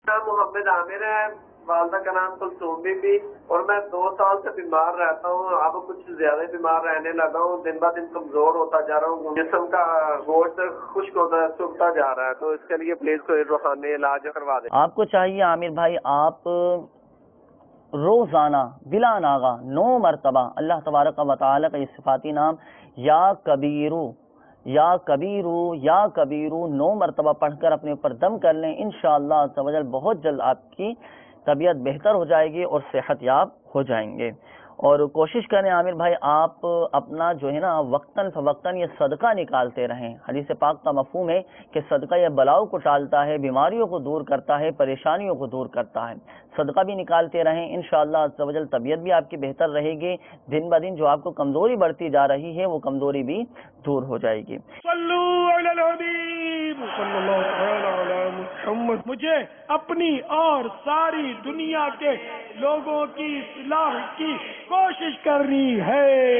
نام محمد عامر ہے، والدہ کا نام کلثوم بی بی، اور میں 2 سال سے بیمار رہتا ہوں. اب کچھ زیادہ بیمار رہنے لگا ہوں، دن بہ دن کمزور ہوتا جا رہا ہوں، جسم کا گوشت خشک ہوتا سوکھتا جا رہا ہے. تو اس کے لیے پلیز کوئی روحانی علاج کروا دیں. آپ کو چاہیے عامر بھائی، آپ روزانہ بلا ناغہ 9 مرتبہ اللہ تبارک و تعالی کا یہ صفاتی نام یا کبیرو یا کبیرو یا کبیرو 9 مرتبہ پڑھ کر اپنے اوپر دم کر لیں. انشاءاللہ عز و جل بہت جلد آپ کی طبیعت بہتر ہو جائے گی اور صحت یاب ہو جائیں گے. اور کوشش کریں عامر بھائی آپ اپنا جو ہے نا وقتاً فوقتاً یہ صدقہ نکالتے رہیں. حدیث پاک کا مفہوم ہے کہ صدقہ یہ بلاؤں کو ٹالتا ہے، بیماریوں کو دور کرتا ہے، پریشانیوں کو دور کرتا ہے. صدقہ بھی نکالتے رہیں، انشاءاللہ عز و جل طبیعت بھی آپ کی بہتر رہے گی. دن بہ دن جو آپ کو کمزوری بڑھتی جا رہی ہے وہ کمزوری بھی دور ہو جائے گی. صلو علی الحبیب صلی اللہ تعالی علی محمد. مجھے اپنی اور ساری دنیا کے لوگوں کی اصلاح کی کوشش کرنی ہے.